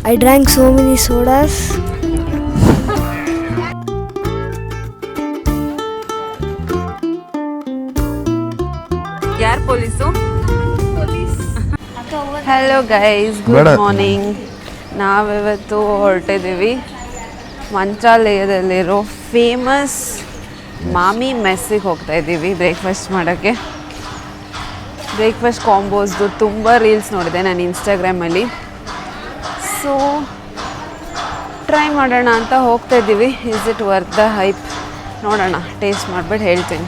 I drank so many sodas. ಯಾರ್ police? Hello guys, good morning. ನಾವಿವತ್ತು ಹೊರಟಿದ್ದೀವಿ ಮಂತ್ರಾಲಯದಲ್ಲಿರೋ famous ಮಾಮಿ ಮೆಸ್ಸಿಗೆ ಹೋಗ್ತಾ ಇದ್ದೀವಿ ಬ್ರೇಕ್ಫಾಸ್ಟ್ ಮಾಡೋಕ್ಕೆ. ಬ್ರೇಕ್ಫಾಸ್ಟ್ ಕಾಂಬೋಸ್ದು ತುಂಬ ರೀಲ್ಸ್ ನೋಡಿದೆ ನಾನು ಇನ್ಸ್ಟಾಗ್ರಾಮಲ್ಲಿ. ಸೊ ಟ್ರೈ ಮಾಡೋಣ ಅಂತ ಹೋಗ್ತಾ ಇದ್ದೀವಿ. Is it worth the hype? ನೋಡೋಣ, ಟೇಸ್ಟ್ ಮಾಡಿಬಿಟ್ಟು ಹೇಳ್ತೀನಿ.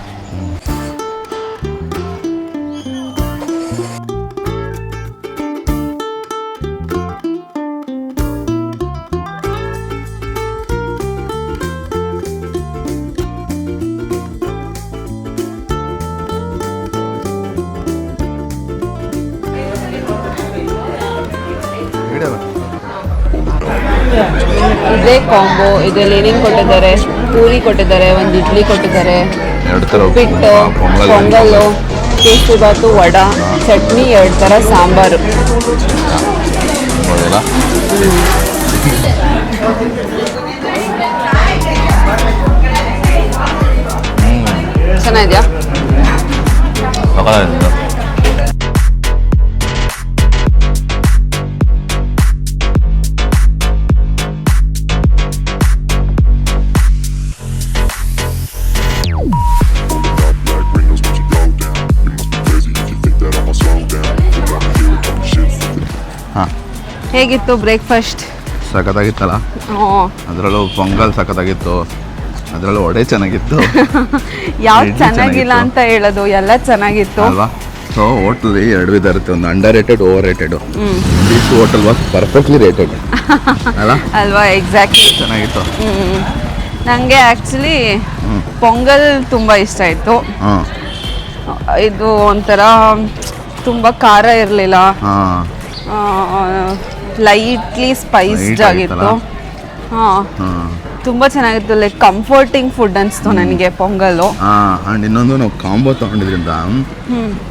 ಇದೇ ಕಾಂಬೋ. ಇದರಲ್ಲಿ ಏನೇನು ಕೊಟ್ಟಿದ್ದಾರೆ? ಪೂರಿ ಕೊಟ್ಟಿದ್ದಾರೆ, ಒಂದು ಇಡ್ಲಿ ಕೊಟ್ಟಿದ್ದಾರೆ, ಉಪ್ಪಿಟ್ಟು, ಪೊಂಗಲ್ಲು, ಕೇಸರಿ ಬಾತು, ವಡ, ಚಟ್ನಿ, 2 ಥರ ಸಾಂಬಾರು. ಚೆನ್ನಾಗಿದೆಯಾ? ಹೇಗಿತ್ತು ಬ್ರೇಕ್ಫಾಸ್ಟ್? ಸಖತ್ತಾಗಿತ್ತಲ್ಲ. ಅದರಲ್ಲೂ ಪೊಂಗಲ್ ಸಖತ್ತಾಗಿತ್ತು, ಅದರಲ್ಲೂ ವಡೆ ಚೆನ್ನಾಗಿತ್ತು. ಯಾವ್ದು ಚೆನ್ನಾಗಿಲ್ಲ ಅಂತ ಹೇಳೋದು, ಎಲ್ಲ ಚೆನ್ನಾಗಿತ್ತು ಅಲ್ವಾ? ಸೊ ಹೋಟೆಲ್ 2 ವಿಧ ಇರುತ್ತೆ, ಒಂದು under rated, over rated. This hotel was perfectly rated ಅಲ್ಲ ಅಲ್ವಾ? ಎಕ್ಸಾಕ್ಟ್ಲಿ, ಚೆನ್ನಾಗಿತ್ತು. ನನಗೆ ಆ್ಯಕ್ಚುಲಿ ಪೊಂಗಲ್ ತುಂಬ ಇಷ್ಟ ಆಯಿತು. ಇದು ಒಂಥರ ತುಂಬ ಖಾರ ಇರಲಿಲ್ಲ, ಲೈಟ್ಲಿ ಸ್ಪೈಸ್ಡ್ ಆಗಿತ್ತು. ತುಂಬ ಚೆನ್ನಾಗಿತ್ತು. ಲೈಕ್ ಕಂಫರ್ಟಿಂಗ್ ಫುಡ್ ಅನಿಸ್ತು ನನಗೆ ಪೊಂಗಲ್ಲು. ಆ್ಯಂಡ್ ಇನ್ನೊಂದು ನಾವು ಕಾಂಬೋ ತೊಗೊಂಡಿದ್ರಿಂದ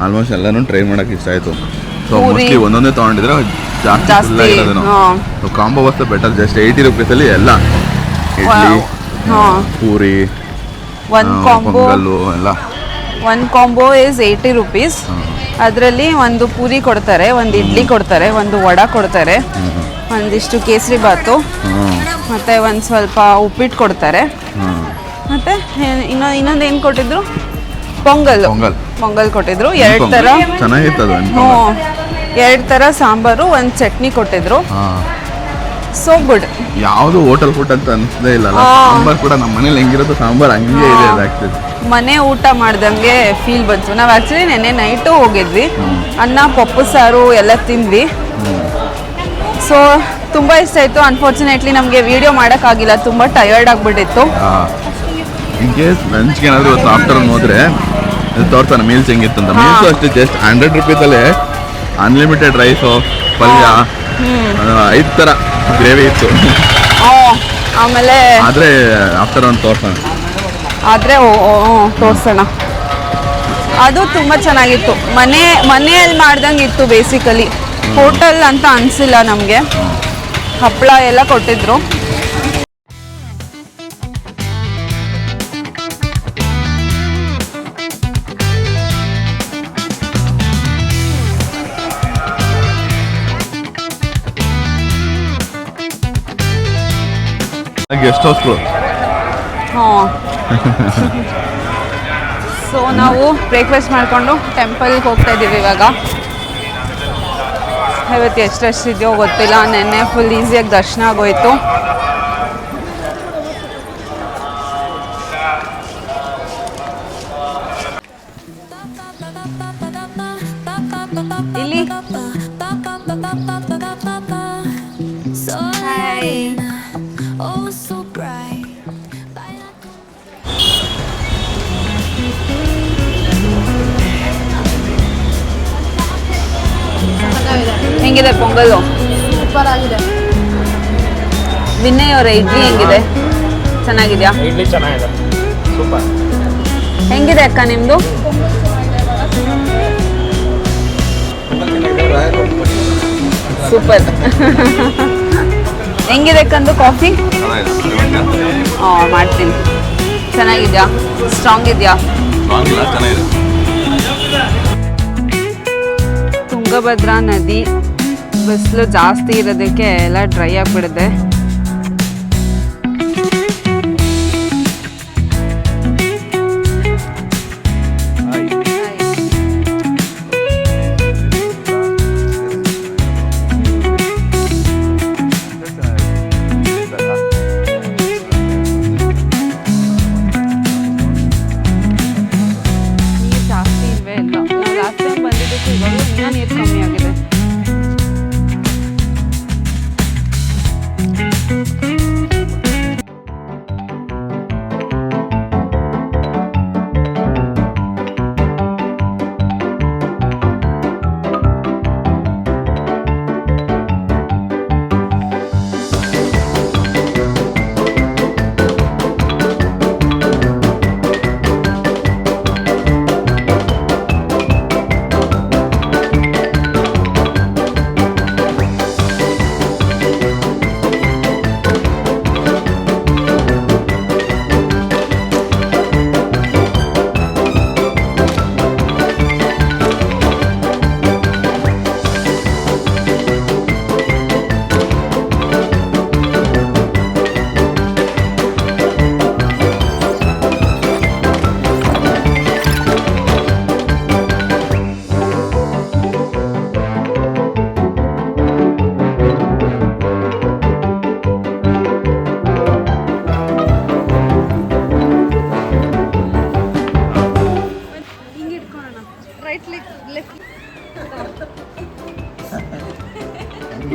ಆಲ್ಮೋಸ್ಟ್ ಎಲ್ಲನೂ ಟ್ರೈ ಮಾಡೋಕ್ಕೆ ಇಷ್ಟ ಆಯಿತು. ಸೊ ಮೋಸ್ಟ್ಲಿ ಒಂದೊಂದೇ ತೊಗೊಂಡಿದ್ರೆ ಜಾಸ್ತಿ ಇರೋದು. So combo was better. Just 80 ರೂಪೀಸಲ್ಲಿ ಎಲ್ಲ ಇಡ್ಲಿ, ಪೂರಿ, ಪೊಂಗಲ್ಲು ಎಲ್ಲ. ಒಂದು ಕಾಂಬೋ ಈಸ್ 80 ರೂಪೀಸ್. ಅದರಲ್ಲಿ ಒಂದು ಪೂರಿ ಕೊಡ್ತಾರೆ, ಒಂದು ಇಡ್ಲಿ ಕೊಡ್ತಾರೆ, ಒಂದು ವಡ ಕೊಡ್ತಾರೆ, ಒಂದಿಷ್ಟು ಕೇಸರಿ ಬಾತು, ಮತ್ತು ಒಂದು ಸ್ವಲ್ಪ ಉಪ್ಪಿಟ್ಟು ಕೊಡ್ತಾರೆ, ಮತ್ತು ಇನ್ನೊಂದು ಏನು ಕೊಟ್ಟಿದ್ರು? ಪೊಂಗಲ್ ಕೊಟ್ಟಿದ್ರು. 2 ಥರ ಚೆನ್ನಾಗಿತ್ತು. 2 ಥರ ಸಾಂಬಾರು, ಒಂದು ಚಟ್ನಿ ಕೊಟ್ಟಿದ್ರು. So good. ಯಾವುದು ಹೋಟೆಲ್ ಫುಡ್ ಅಂತ ಅನಿಸದೇ ಇಲ್ಲ. ಸಾಂಬಾರ್ ಕೂಡ ನಮ್ಮ ಮನೇಲಿ ಹೆಂಗಿರೋದು ಸಾಂಬಾರ್ ಹಂಗೆ ಇದೆ. ಅದಾಗ್ತದೆ, ಮನೆ ಊಟ ಮಾಡ್ದಂಗೆ ಫೀಲ್ ಬಂತು. ನಾವು ಆ್ಯಕ್ಚುಲಿ ನೆನ್ನೆ ನೈಟು ಹೋಗಿದ್ವಿ, ಅನ್ನ ಪಪ್ಪು ಸಾರು ಎಲ್ಲ ತಿಂದ್ವಿ. ಸೊ ತುಂಬ ಇಷ್ಟ ಆಯಿತು. ಅನ್ಫಾರ್ಚುನೇಟ್ಲಿ ನಮಗೆ ವಿಡಿಯೋ ಮಾಡೋಕ್ಕಾಗಿಲ್ಲ, ತುಂಬ ಟಯರ್ಡ್ ಆಗಿಬಿಟ್ಟಿತ್ತು. ಇನ್ ಕೇಸ್ ಲಂಚ್ಗೆ ಏನಾದರೂ ಇವತ್ತು ಆಫ್ಟರ್ನೂನ್ ಹೋದರೆ ತೋರ್ತಾನೆ ಮೀಲ್ಸ್ ಹೆಂಗಿತ್ತು ಅಂತ. ಮೀಲ್ಸು ಅಷ್ಟೇ, ಜಸ್ಟ್ 100 ರೂಪೀಸಲ್ಲೇ ಅನ್ಲಿಮಿಟೆಡ್ ರೈಸು, ಪಲ್ಯ, 5 ಥರ ಗ್ರೇವಿ ಇತ್ತು. ಆಮೇಲೆ ಆದರೆ ಆಫ್ಟರ್ನೂನ್ ತೋರಿಸೋಣ. ಅದು ತುಂಬ ಚೆನ್ನಾಗಿತ್ತು. ಮನೆಯಲ್ಲಿ ಮಾಡ್ದಂಗೆ ಇತ್ತು ಬೇಸಿಕಲಿ. ಹೋಟೆಲ್ ಅಂತ ಅನಿಸಿಲ್ಲ ನಮಗೆ. ಹಪ್ಪಳ ಎಲ್ಲ ಕೊಟ್ಟಿದ್ರು. ಗೆಸ್ಟ್ ಹೌಸ್ಗಳು. ಸೊ ನಾವು ಬ್ರೇಕ್ಫಾಸ್ಟ್ ಮಾಡಿಕೊಂಡು ಟೆಂಪಲ್ಗೆ ಹೋಗ್ತಾ ಇದ್ದೀವಿ ಇವಾಗ. ಇವತ್ತು ಎಷ್ಟು ಇದೆಯೋ ಗೊತ್ತಿಲ್ಲ. ನೆನ್ನೆ ಫುಲ್ ಈಸಿಯಾಗಿ ದರ್ಶನ ಆಗೋಯ್ತು. ಇಲ್ಲಿ ಹೆಂಗಿದೆ ಪೊಂಗಲ್ಲು? ಸೂಪರ್ ಆಗಿದೆ. ವಿನಯ್ ಅವರ ಇಡ್ಲಿ ಹೆಂಗಿದೆ? ಚೆನ್ನಾಗಿದೆಯಾ? ಇಡ್ಲಿ ಚೆನ್ನಾಗಿದೆ, ಸೂಪರ್. ಹೆಂಗಿದೆ ಅಕ್ಕ ನಿಮ್ಮದು? ಸೂಪರ್. ಹೆಂಗಿದೆ ಕಂದು ಕಾಫಿ? ಮಾಡ್ತೀನಿ. ಚೆನ್ನಾಗಿದ್ಯಾ? ಸ್ಟ್ರಾಂಗ್ ಇದೆಯಾ? ಚೆನ್ನಾಗಿದೆ. ತುಂಗಭದ್ರಾ ನದಿ ಬಿಸಿಲು ಜಾಸ್ತಿ ಇರೋದಕ್ಕೆ ಎಲ್ಲ ಡ್ರೈ ಆಗಿಬಿಡುತ್ತೆ. ನೀರು ಕಮ್ಮಿ ಆಗಿದೆ.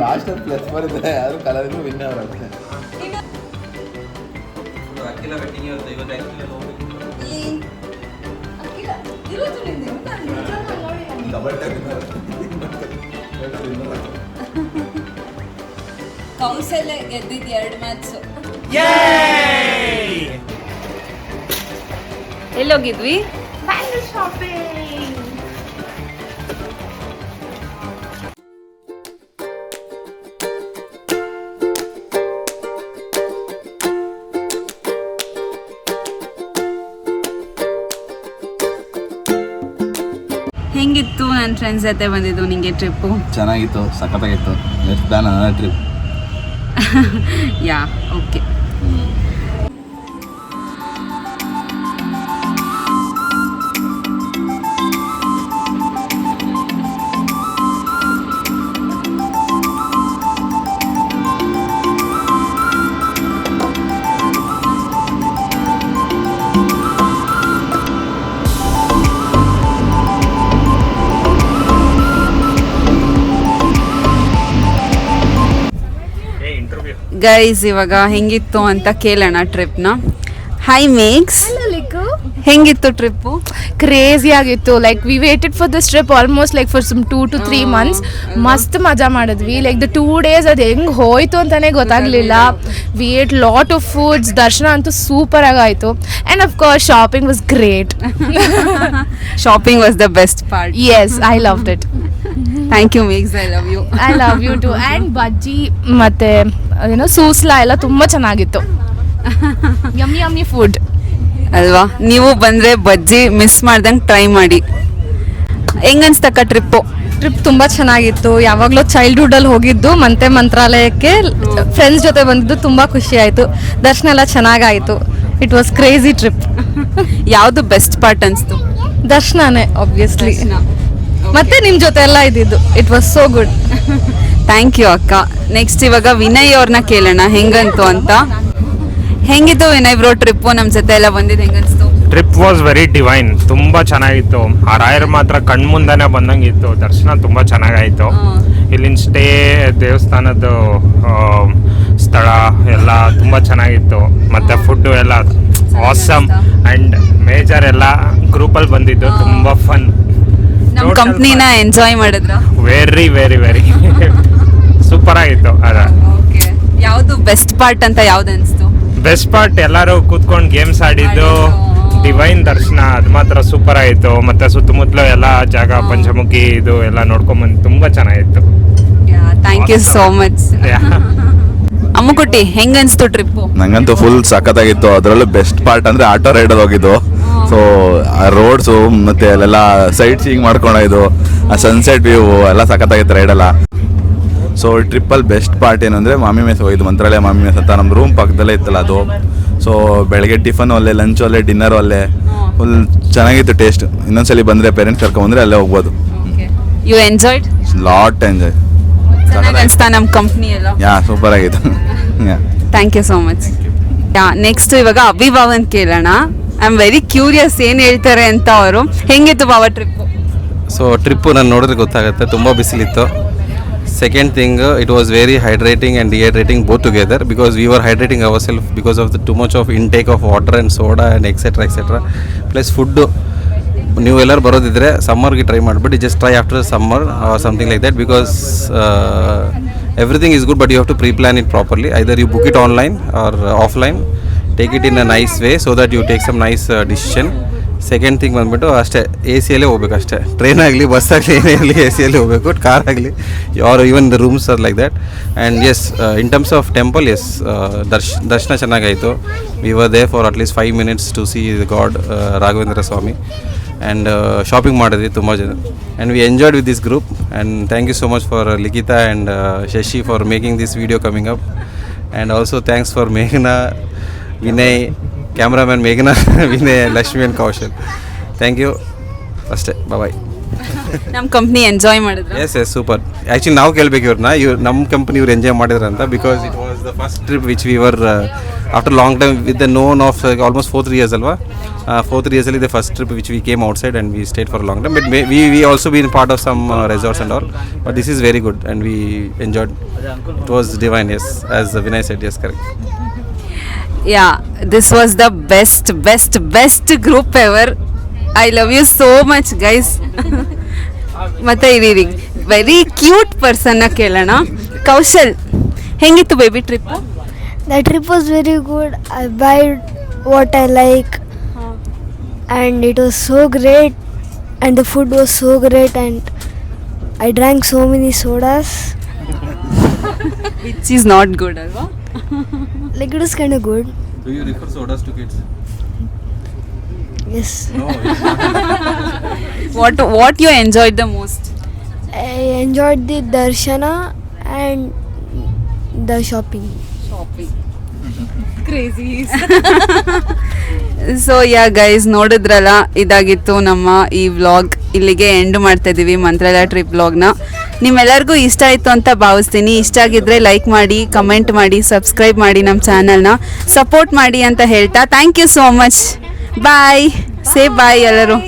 ಲಾಸ್ಟ್ ಪ್ಲಸ್ ಬರುತ್ತೆ, ಯಾರು ಕಲರ್ ವಿನ್ ಆಗುತ್ತೆ. ಕೌನ್ಸಲ್ಲೇ ಗೆದ್ದಿದ್ದು 2 ಮ್ಯಾಚ್. ಎಲ್ಲೋಗಿದ್ವಿ? ಹೆಂಗಿತ್ತು? ನನ್ನ ಫ್ರೆಂಡ್ಸ್ ಜೊತೆ ಬಂದಿದ್ದು ನಿಂಗೆ ಟ್ರಿಪ್ಪು? ಚೆನ್ನಾಗಿತ್ತು, ಸಖತ್ತಾಗಿತ್ತು. Next plan another trip. Yeah okay. Guys ಇವಾಗ ಹೆಂಗಿತ್ತು ಅಂತ ಕೇಳೋಣ ಟ್ರಿಪ್ನ. ಹಾಯ್ ಮೇಕ್ಸ್, ಹೆಂಗಿತ್ತು ಟ್ರಿಪ್ಪು? ಕ್ರೇಜಿ ಆಗಿತ್ತು. Like we waited for this trip almost like for some 2 to 3 months. ಮಸ್ತ್ ಮಜಾ ಮಾಡಿದ್ವಿ. ಲೈಕ್ ದ 2 days ಅದು ಹೆಂಗೆ ಹೋಯ್ತು ಅಂತಾನೆ ಗೊತ್ತಾಗ್ಲಿಲ್ಲ. We ate lot of foods. ದರ್ಶನ ಅಂತೂ ಸೂಪರ್ ಆಗಾಯ್ತು. And of course shopping was great. Shopping was the best part. Yes, I loved it. Thank you Max, I love you. I love you too. And bajji ಮತ್ತು ಏನೋ ಸೂಸ್ಲಾ ಎಲ್ಲ ತುಂಬ ಚೆನ್ನಾಗಿತ್ತು. Yummy yummy food ಅಲ್ವಾ? ನೀವು ಬಂದರೆ ಬಜ್ಜಿ ಮಿಸ್ ಮಾಡ್ದಂಗೆ ಟ್ರೈ ಮಾಡಿ. ಹೆಂಗನ್ಸ್ತಕ್ಕ ಟ್ರಿಪ್ಪು? ಟ್ರಿಪ್ ತುಂಬ ಚೆನ್ನಾಗಿತ್ತು. ಯಾವಾಗಲೂ ಚೈಲ್ಡ್ಹುಡ್ಡಲ್ಲಿ ಹೋಗಿದ್ದು ಮತ್ತೆ ಮಂತ್ರಾಲಯಕ್ಕೆ ಫ್ರೆಂಡ್ಸ್ ಜೊತೆ ಬಂದಿದ್ದು ತುಂಬ ಖುಷಿ ಆಯಿತು. ದರ್ಶನ ಎಲ್ಲ ಚೆನ್ನಾಗಾಯಿತು. It was crazy trip. ಯಾವುದು ಬೆಸ್ಟ್ ಪಾರ್ಟ್ ಅನಿಸ್ತು? ದರ್ಶನನೇ ಆಬ್ವಿಯಸ್ಲಿ. ಮತ್ತೆ ನಿಮ್ಮ ಜೊತೆ ಎಲ್ಲ ಇದ್ದಿದ್ದು. It was so good. Thank you ಅಕ್ಕ. ನೆಕ್ಸ್ಟ್ ಇವಾಗ ವಿನಯ್ ಅವ್ರನ್ನ ಕೇಳೋಣ ಹೆಂಗಂತು ಅಂತ. ಹೆಂಗಿತ್ತು ವಿನಯ್ ಬ್ರೋ ಟ್ರಿಪ್ಪು? ನಮ್ಮ ಜೊತೆ ಎಲ್ಲ ಬಂದಿದ್ದು ಹೆಂಗನ್ಸ್ತು? Trip was very divine. ತುಂಬ ಚೆನ್ನಾಗಿತ್ತು. ಆ ರಾಯರ್ ಮಾತ್ರ ಕಣ್ಮುಂದನೇ ಬಂದಂಗಿತ್ತು. ದರ್ಶನ ತುಂಬ ಚೆನ್ನಾಗಾಯಿತು. ಇಲ್ಲಿನ ಸ್ಟೇ, ದೇವಸ್ಥಾನದ ಸ್ಥಳ ಎಲ್ಲ ತುಂಬ ಚೆನ್ನಾಗಿತ್ತು. ಮತ್ತು ಫುಡ್ಡು ಎಲ್ಲ ಆಸಮ್. ಆ್ಯಂಡ್ ಮೇಜರ್ ಎಲ್ಲ ಗ್ರೂಪಲ್ಲಿ ಬಂದಿದ್ದು ತುಂಬ ಫನ್. ನಮ್ಮ ಕಂಪ್ನಿನ ಎಂಜಾಯ್ ಮಾಡಿದ್ರ? ವೆರಿ ವೆರಿ ವೆರಿ ಸೂಪರ್ ಆಗಿತ್ತು. ಅದ ಯಾವುದು ಬೆಸ್ಟ್ ಪಾರ್ಟ್ ಅಂತ ಯಾವ್ದು ಅನಿಸ್ತು? ಬೆಸ್ಟ್ ಪಾರ್ಟ್ ಎಲ್ಲರೂ ಕೂತ್ಕೊಂಡು ಗೇಮ್ಸ್ ಆಡಿದ್ದು, ಡಿವೈನ್ ದರ್ಶನ ಅದು ಮಾತ್ರ ಸೂಪರ್ ಆಯಿತು. ಮತ್ತು ಸುತ್ತಮುತ್ತಲು ಎಲ್ಲ ಜಾಗ, ಪಂಚಮುಖಿ ಇದು ಎಲ್ಲ ನೋಡ್ಕೊಂಬಂದು ತುಂಬ ಚೆನ್ನಾಗಿತ್ತು. Thank you so much. ಅಮ್ಮ ಅಮ್ಮುಕುಟ್ಟಿ ಹೆಂಗ್ ಅನ್ಸ್ತು ಟ್ರಿಪ್ಪು? ನಂಗಂತೂ ಫುಲ್ ಸಖತ್ತಾಗಿತ್ತು. ಅದರಲ್ಲೂ ಬೆಸ್ಟ್ ಪಾರ್ಟ್ ಅಂದರೆ ಆಟೋ ರೈಡಲ್ಲಿ ಹೋಗಿದ್ದು. ಸೊ ಆ ರೋಡ್ಸು ಮತ್ತು ಅಲ್ಲೆಲ್ಲ ಸೈಟ್ ಸೀಯಿಂಗ್ ಮಾಡ್ಕೊಂಡೋಯ್ದು, ಆ ಸನ್ಸೆಟ್ ವ್ಯೂ ಎಲ್ಲ ಸಖತ್ತಾಗಿತ್ತು ರೈಡೆಲ್ಲ. ಸೊ ಟ್ರಿಪ್ಪಲ್ಲಿ ಬೆಸ್ಟ್ ಪಾರ್ಟ್ ಏನಂದರೆ ಮಾಮಿ ಮೆಸ್ ಹೋಗಿದ್ದು, ಮಂತ್ರಾಲಯ ಮಾಮಿ ಮೆಸ್ ಅಂತ. ನಮ್ಮ ರೂಮ್ ಪಕ್ಕದಲ್ಲೇ ಇತ್ತಲ್ಲ ಅದು. ಸೊ ಬೆಳಗ್ಗೆ ಟಿಫನ್ ಅಲ್ಲೇ, ಲಂಚ್ ಅಲ್ಲೇ, ಡಿನ್ನರ್ ಅಲ್ಲೇ. ಫುಲ್ ಚೆನ್ನಾಗಿತ್ತು ಟೇಸ್ಟ್. ಇನ್ನೊಂದ್ಸಲಿ ಬಂದರೆ ಪೇರೆಂಟ್ಸ್ ಕರ್ಕೊಂಡ್ಬಂದರೆ ಅಲ್ಲೇ ಹೋಗ್ಬೋದು. You enjoyed? Lot enjoy. ಚೆನ್ನಾಗಿ ಅನಿಸ್ತಾ ನಮ್ಮ ಕಂಪ್ನಿ ಎಲ್ಲ? ಯಾ ಸೂಪರ್ ಆಗಿತ್ತು. Yeah thank you so much. Yeah next ಇವಾಗ ಅಭಿಭಾವನ್ ಕೇಳೋಣ. ಐ ಆಮ್ ವೆರಿ ಕ್ಯೂರಿಯಸ್ ಏನು ಹೇಳ್ತಾರೆ ಅಂತ ಅವರು. ಹೆಂಗಿತ್ತು ಭಾವ ಟ್ರಿಪ್ಪು? ಸೊ ಟ್ರಿಪ್ಪು ನಾನು ನೋಡಿದ್ರೆ ಗೊತ್ತಾಗುತ್ತೆ, ತುಂಬ ಬಿಸಿಲಿತ್ತು. Second thing, it was very hydrating and dehydrating both together, because we are hydrating our self because of the too much of intake of water and soda and etcetera. Plus food ನೀವು ಎಲ್ಲರೂ ಬರೋದಿದ್ರೆ ಸಮ್ಮರ್ಗೆ try ಮಾಡಿಬಿಟ್ಟು just try after summer something like that, because everything is good but you have to pre plan it properly. Either you book it online or offline. Take it in a nice way so that you take some nice decision. Second thing ಬಂದುಬಿಟ್ಟು ಅಷ್ಟೇ, A ಸಿಯಲ್ಲೇ ಹೋಗ್ಬೇಕು ಅಷ್ಟೇ. Train ಆಗಲಿ, bus ಆಗಲಿ, ಏನೇ ಆಗಲಿ A ಸಿಯಲ್ಲಿ ಹೋಗಬೇಕು. ಕಾರ್ ಆಗಲಿ, R even the rooms are like that. And S, in terms of temple, S, ದರ್ಶನ ಚೆನ್ನಾಗಾಯಿತು. We were there for at least 5 minutes to C the god Raghavendra Swami. And shopping ಮಾಡಿದ್ವಿ ತುಂಬ ಜನ. And we enjoyed with this group. And thank you so much for Likhitha and Shashi for making this video coming up. And also thanks for ಮೇಘನಾ, Vinay, cameraman ಮೇಘನಾ, Vinay, Lakshmi and Kaushal. Thank you. ಅಷ್ಟೇ, bye. ನಮ್ಮ company enjoy ಮಾಡಿದ್ರು? Yes super. Actually ನಾವು ಕೇಳಬೇಕು ಇವ್ರನ್ನ, ನಮ್ಮ company ಇವ್ರು ಎಂಜಾಯ್ ಮಾಡಿದ್ರು ಅಂತ, because it was the first trip which we were after long time with the known of almost 4-3 years ಅಲ್ವಾ. 4-3 years the first trip which we came outside and we stayed for long time. But we also been part of some resorts and all, but this is very good and we enjoyed. It was divine, yes, as Vinay said, yes, correct. Yeah, this was the best group ever. I love you so much guys. ಮತ್ತೆ ಇರೀ, very cute ಪರ್ಸನ್ನ ಕೇಳೋಣ. ಕೌಶಲ್, ಹೆಂಗಿತ್ತು baby trip? The trip was very good. I buy what I like, and it was so great, and the food was so great, and I drank so many sodas. Which is not good, alva? Like it was kind of good. Do you refer sodas to kids? Yes. No. What you enjoyed the most? I enjoyed the darshana and the shopping. Crazy. So yeah guys, ನೋಡಿದ್ರಲ್ಲ, ಇದಾಗಿತ್ತು ನಮ್ಮ ಈ vlog. ಇಲ್ಲಿಗೆ end ಮಾಡ್ತಾ ಇದ್ದೀವಿ ಮಂತ್ರಾಲಯ trip ವ್ಲಾಗ್ನ. ನಿಮ್ಮೆಲ್ಲರಿಗೂ ಇಷ್ಟ ಆಯಿತು ಅಂತ ಭಾವಿಸ್ತೀನಿ. ಇಷ್ಟ ಆಗಿದ್ರೆ ಲೈಕ್ ಮಾಡಿ, ಕಮೆಂಟ್ ಮಾಡಿ, ಸಬ್ಸ್ಕ್ರೈಬ್ ಮಾಡಿ, ನಮ್ಮ ಚಾನಲ್ನ ಸಪೋರ್ಟ್ ಮಾಡಿ ಅಂತ ಹೇಳ್ತಾ ಥ್ಯಾಂಕ್ ಯು ಸೋ ಮಚ್. ಬಾಯ್. ಸೇ ಬಾಯ್ ಎಲ್ಲರೂ.